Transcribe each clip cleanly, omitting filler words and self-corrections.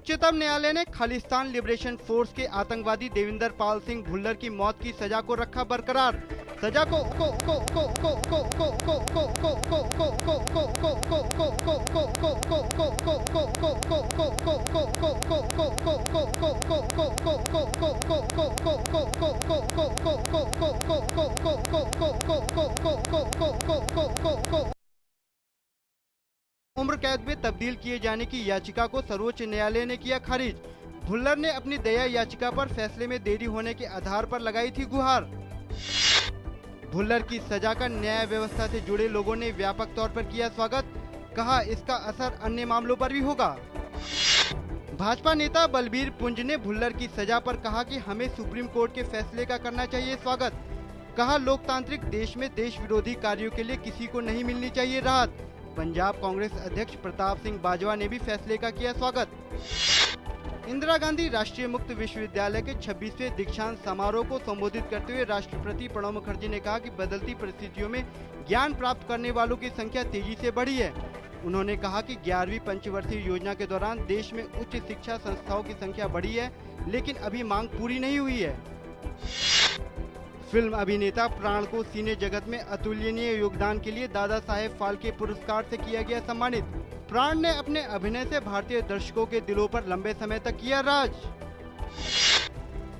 उच्चतम न्यायालय ने खालिस्तान लिबरेशन फोर्स के आतंकवादी देविंदर पाल सिंह भुल्लर की मौत की सजा को रखा बरकरार। सजा को उम्र कैद में तब्दील किए जाने की याचिका को सर्वोच्च न्यायालय ने किया खारिज। भुल्लर ने अपनी दया याचिका पर फैसले में देरी होने के आधार पर लगाई थी गुहार। भुल्लर की सजा का न्याय व्यवस्था से जुड़े लोगों ने व्यापक तौर पर किया स्वागत, कहा इसका असर अन्य मामलों पर भी होगा। भाजपा नेता बलबीर पुंज ने भुल्लर की सजा पर कहा कि हमें सुप्रीम कोर्ट के फैसले का करना चाहिए स्वागत। कहा लोकतांत्रिक देश में देश विरोधी कार्यों के लिए किसी को नहीं मिलनी चाहिए राहत। पंजाब कांग्रेस अध्यक्ष प्रताप सिंह बाजवा ने भी फैसले का किया स्वागत। इंदिरा गांधी राष्ट्रीय मुक्त विश्वविद्यालय के 26वें दीक्षांत समारोह को संबोधित करते हुए राष्ट्रपति प्रणब मुखर्जी ने कहा कि बदलती परिस्थितियों में ज्ञान प्राप्त करने वालों की संख्या तेजी से बढ़ी है। उन्होंने कहा कि 11वीं पंचवर्षीय योजना के दौरान देश में उच्च शिक्षा संस्थाओं की संख्या बढ़ी है, लेकिन अभी मांग पूरी नहीं हुई है। फिल्म अभिनेता प्राण को सिने जगत में अतुलनीय योगदान के लिए दादा साहेब फाल्के पुरस्कार से किया गया सम्मानित। प्राण ने अपने अभिनय से भारतीय दर्शकों के दिलों पर लंबे समय तक किया राज।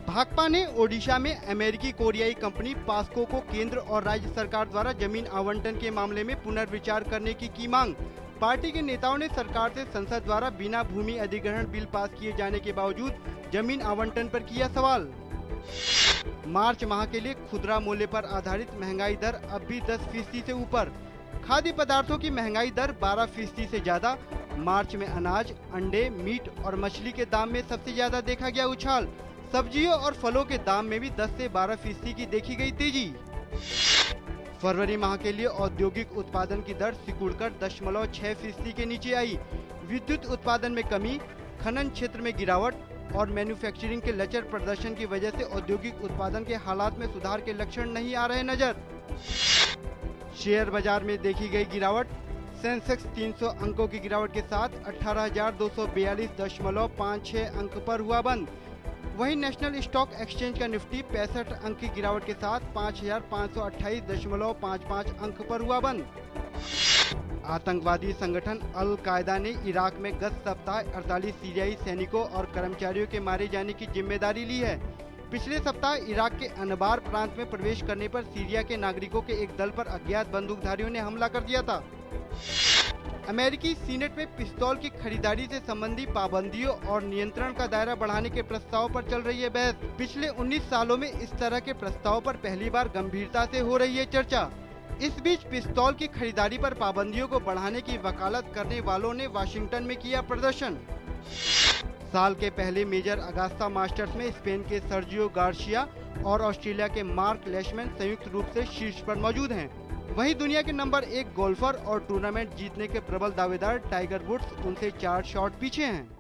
भाकपा ने ओडिशा में अमेरिकी कोरियाई कंपनी पास्को को केंद्र और राज्य सरकार द्वारा जमीन आवंटन के मामले में पुनर्विचार करने की मांग। पार्टी के नेताओं ने सरकार से संसद द्वारा बिना भूमि अधिग्रहण बिल पास किए जाने के बावजूद जमीन आवंटन पर किया सवाल। मार्च माह के लिए खुदरा मूल्य पर आधारित महंगाई दर अब भी 10% से ऊपर। खाद्य पदार्थों की महंगाई दर 12% से ज्यादा। मार्च में अनाज, अंडे, मीट और मछली के दाम में सबसे ज्यादा देखा गया उछाल। सब्जियों और फलों के दाम में भी 10 से 12% की देखी गई तेजी। फरवरी माह के लिए औद्योगिक उत्पादन की दर सिकुड़कर 0.6% के नीचे आई। विद्युत उत्पादन में कमी, खनन क्षेत्र में गिरावट और मैन्युफैक्चरिंग के लचर प्रदर्शन की वजह से औद्योगिक उत्पादन के हालात में सुधार के लक्षण नहीं आ रहे नजर। शेयर बाजार में देखी गई गिरावट। सेंसेक्स 300 अंकों की गिरावट के साथ 18,242.56 अंक पर हुआ बंद। वहीं नेशनल स्टॉक एक्सचेंज का निफ्टी 65 अंक की गिरावट के साथ 5,528.55 अंक पर हुआ बंद। आतंकवादी संगठन अल कायदा ने इराक में गत सप्ताह 48 सीरियाई सैनिकों और कर्मचारियों के मारे जाने की जिम्मेदारी ली है। पिछले सप्ताह इराक के अनबार प्रांत में प्रवेश करने पर सीरिया के नागरिकों के एक दल पर अज्ञात बंदूकधारियों ने हमला कर दिया था। अमेरिकी सीनेट में पिस्तौल की खरीदारी से संबंधी पाबंदियों और नियंत्रण का दायरा बढ़ाने के प्रस्ताव पर चल रही है बहस। पिछले 19 सालों में इस तरह के प्रस्ताव पर पहली बार गंभीरता से हो रही है चर्चा। इस बीच पिस्तौल की खरीदारी पर पाबंदियों को बढ़ाने की वकालत करने वालों ने वाशिंगटन में किया प्रदर्शन। साल के पहले मेजर अगास्ता मास्टर्स में स्पेन के सर्जियो गार्सिया और ऑस्ट्रेलिया के मार्क लेशमैन संयुक्त रूप से शीर्ष पर मौजूद हैं। वहीं दुनिया के नंबर 1 गोल्फर और टूर्नामेंट जीतने के प्रबल दावेदार टाइगर वुड्स उनसे 4 शॉट पीछे हैं।